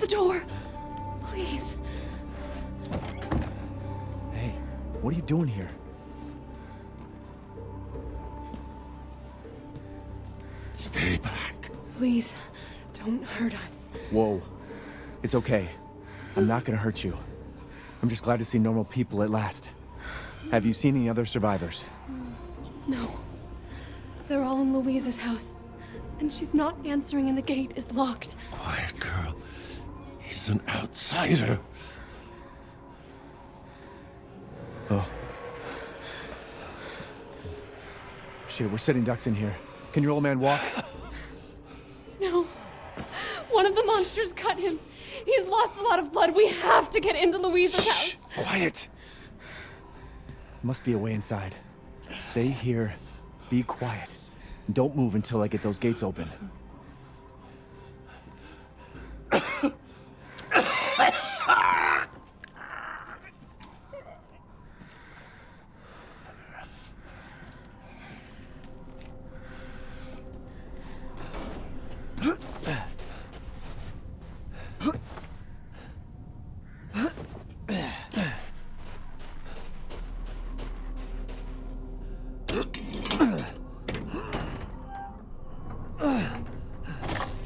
the door. Please. Hey, what are you doing here? Stay back. Please, don't hurt us. Whoa. It's okay. I'm not gonna hurt you. I'm just glad to see normal people at last. Have you seen any other survivors? No. They're all in Louisa's house. And she's not answering and the gate is locked. Quiet girl. He's an outsider. Oh. Shit, we're sitting ducks in here. Can your old man walk? No. One of the monsters cut him. He's lost a lot of blood. We have to get into Louisa's house. Quiet. Must be a way inside. Stay here. Be quiet. And don't move until I get those gates open.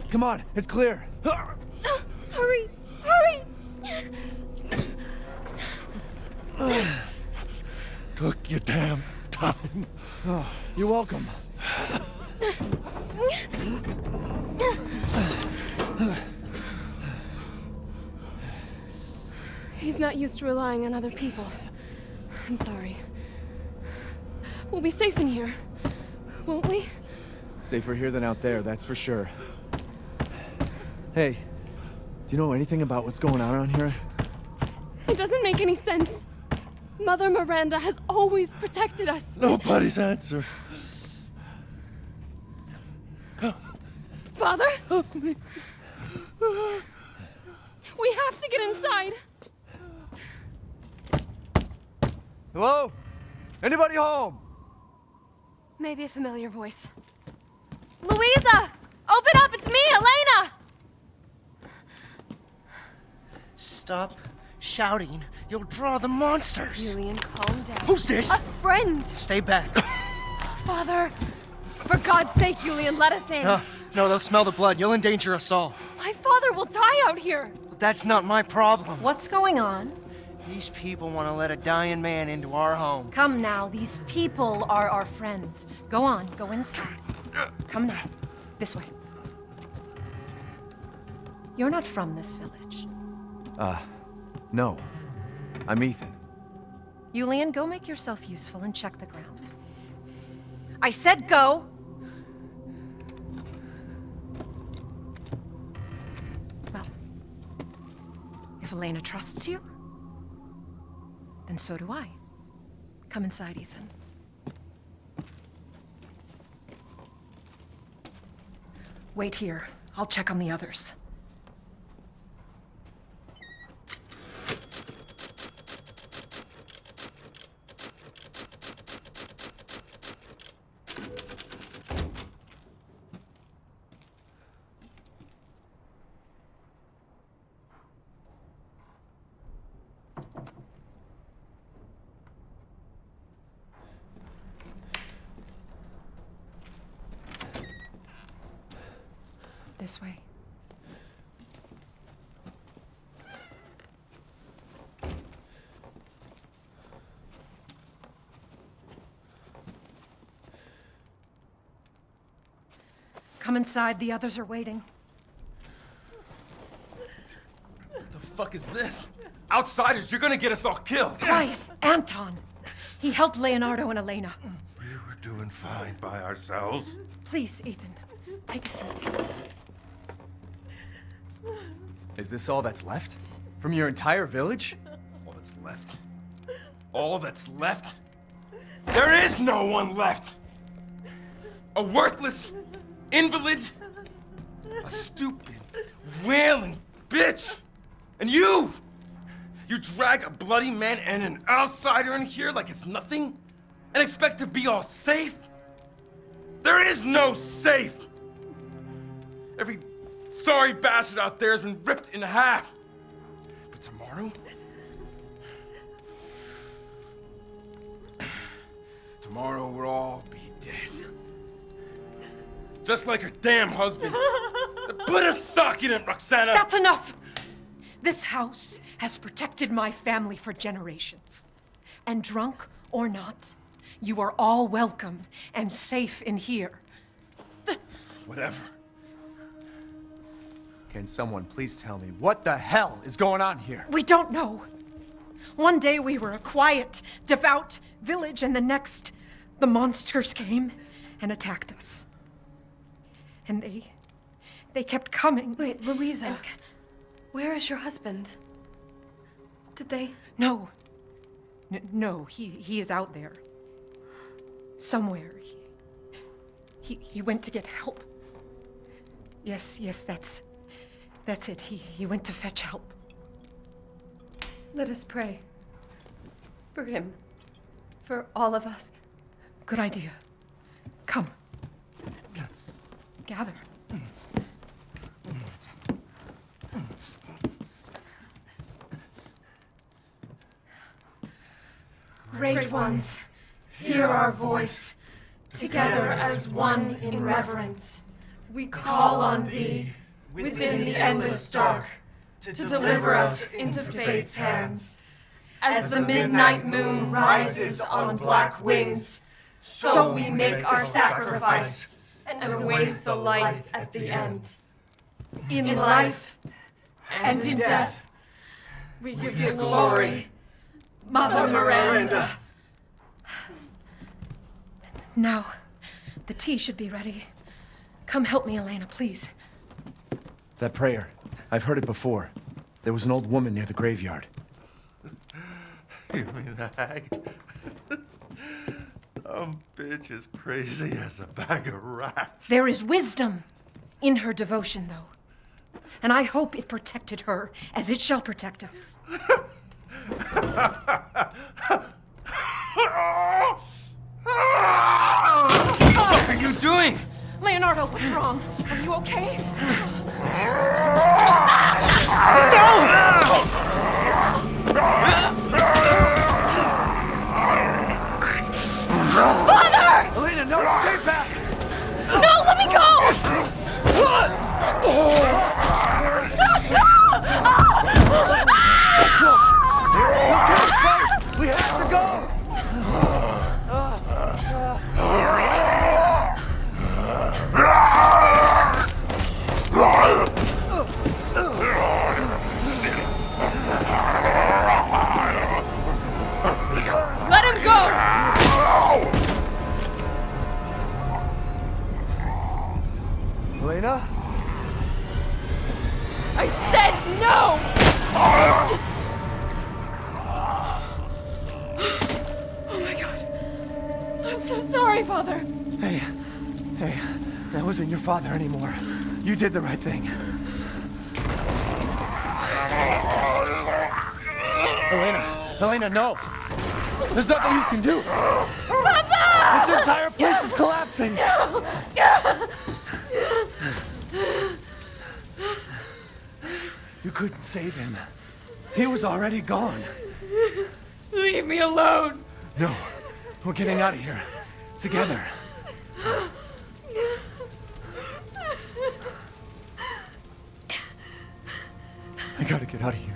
Come on, it's clear. Hurry! Hurry! Took your damn time. Oh, you're welcome. He's not used to relying on other people. I'm sorry. We'll be safe in here, won't we? Safer here than out there, that's for sure. Hey, do you know anything about what's going on around here? It doesn't make any sense. Mother Miranda has always protected us. Nobody's answer. Father? Help me. We have to get inside. Hello? Anybody home? Maybe a familiar voice. Louisa! Open up! It's me, Elena! Stop shouting. You'll draw the monsters. Julian, calm down. Who's this? A friend! Stay back. Father! For God's sake, Julian, let us in. No, they'll smell the blood. You'll endanger us all. My father will die out here. That's not my problem. What's going on? These people want to let a dying man into our home. Come now, these people are our friends. Go on, go inside. Come now, this way. You're not from this village. No. I'm Ethan. Julian, go make yourself useful and check the grounds. I said go! Well, if Elena trusts you, then so do I. Come inside, Ethan. Wait here. I'll check on the others. This way. Come inside, the others are waiting. What the fuck is this? Outsiders, you're gonna get us all killed! Quiet! Anton! He helped Leonardo and Elena. We were doing fine by ourselves. Please, Ethan, take a seat. Is this all that's left? From your entire village? All that's left? All that's left? There is no one left! A worthless invalid, a stupid, wailing bitch! And you drag a bloody man and an outsider in here like it's nothing? And expect to be all safe? There is no safe! Every sorry bastard out there has been ripped in half. But tomorrow? Tomorrow we'll all be dead. Just like her damn husband. Put a sock in it, Roxana! That's enough! This house has protected my family for generations. And drunk or not, you are all welcome and safe in here. Whatever. Can someone please tell me what the hell is going on here? We don't know. One day we were a quiet, devout village, and the next, the monsters came and attacked us. And they kept coming. Wait, Louisa. Where is your husband? Did they? No. No, he is out there. Somewhere. He went to get help. Yes, that's it. He went to fetch help. Let us pray. For him. For all of us. Good idea. Come. Gather. Great ones, hear our voice. Together as one in reverence, we call on thee within the endless dark to deliver us into fate's hands. As the midnight moon rises on black wings, so we make our sacrifice and await the light at the end. In life and in death, we give you glory, Mother Miranda. Now, the tea should be ready. Come help me, Elena, please. That prayer. I've heard it before. There was an old woman near the graveyard. You mean the hag? Dumb bitch is crazy as a bag of rats. There is wisdom in her devotion, though. And I hope it protected her as it shall protect us. What are you doing? Leonardo, what's wrong? Are you okay? Father! Elena, no, stay back! No, let me go! We have to go! Let him go! Elena? I said no! Oh my God. I'm so sorry, Father. Hey, that wasn't your father anymore. You did the right thing. Elena, no! There's nothing you can do! Papa! This entire place is collapsing! You couldn't save him. He was already gone. Leave me alone. No, we're getting out of here. Together. I gotta get out of here.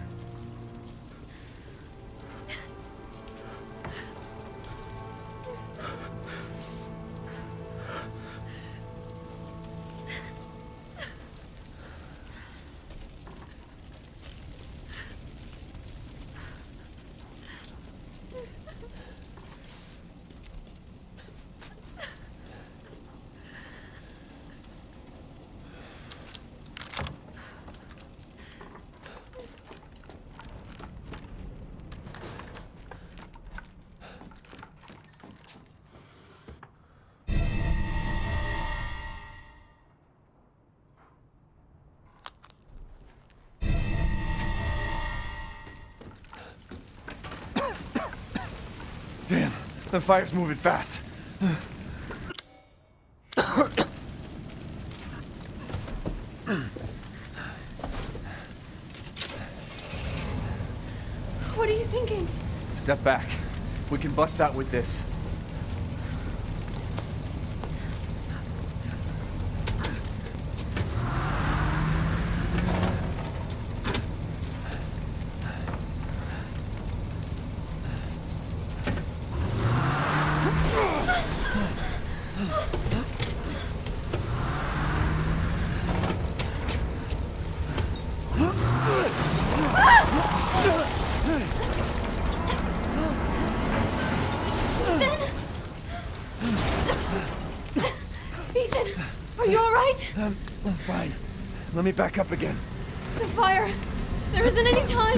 Damn, the fire's moving fast. Step back. We can bust out with this. I'm fine. Let me back up again. The fire. There isn't any time.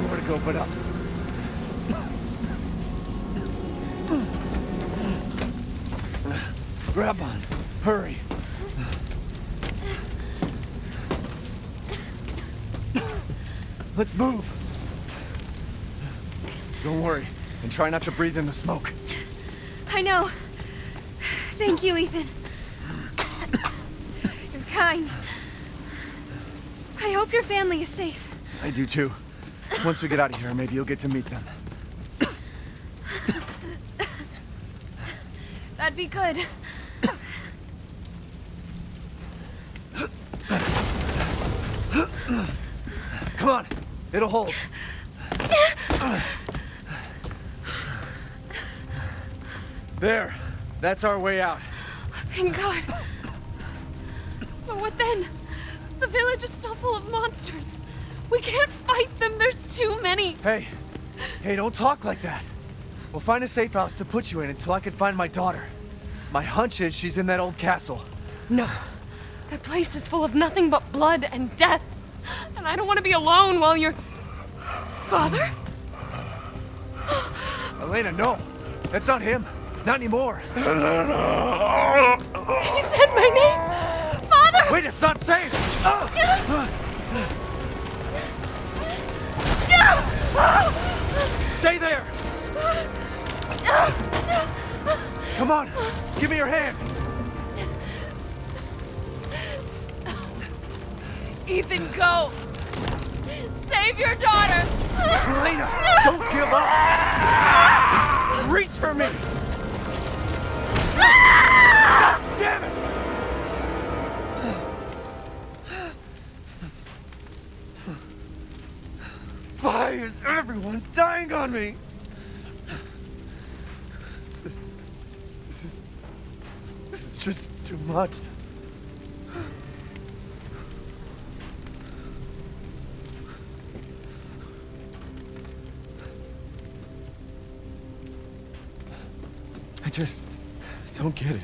Nowhere to go but up. Grab on. Hurry. Let's move. Don't worry. And try not to breathe in the smoke. I know. Thank you, Ethan. You're kind. I hope your family is safe. I do too. Once we get out of here, maybe you'll get to meet them. That'd be good. Come on. It'll hold. There. That's our way out. Thank God. But what then? The village is still full of monsters. We can't fight them. There's too many. Hey. Hey, don't talk like that. We'll find a safe house to put you in until I can find my daughter. My hunch is she's in that old castle. No. That place is full of nothing but blood and death. And I don't want to be alone while you're... Father? Elena, no. That's not him. Not anymore. He said my name! Father! Wait, it's not safe! Stay there! Come on! Give me your hand! Ethan, go! Save your daughter! Elena, don't give up! Reach for me! God damn it! Why is everyone dying on me? This is just too much. I just don't get it.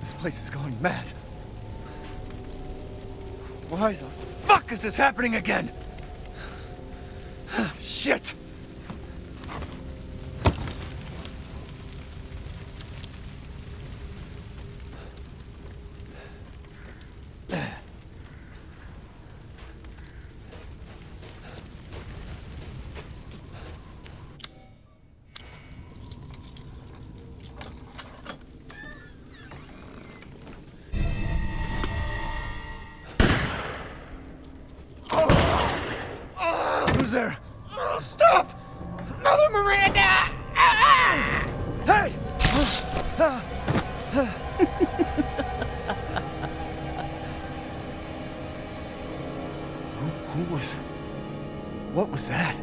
This place is going mad. Why the fuck is this happening again? Shit! Who's there? Oh, stop! Mother Miranda! Hey! Who was... What was that?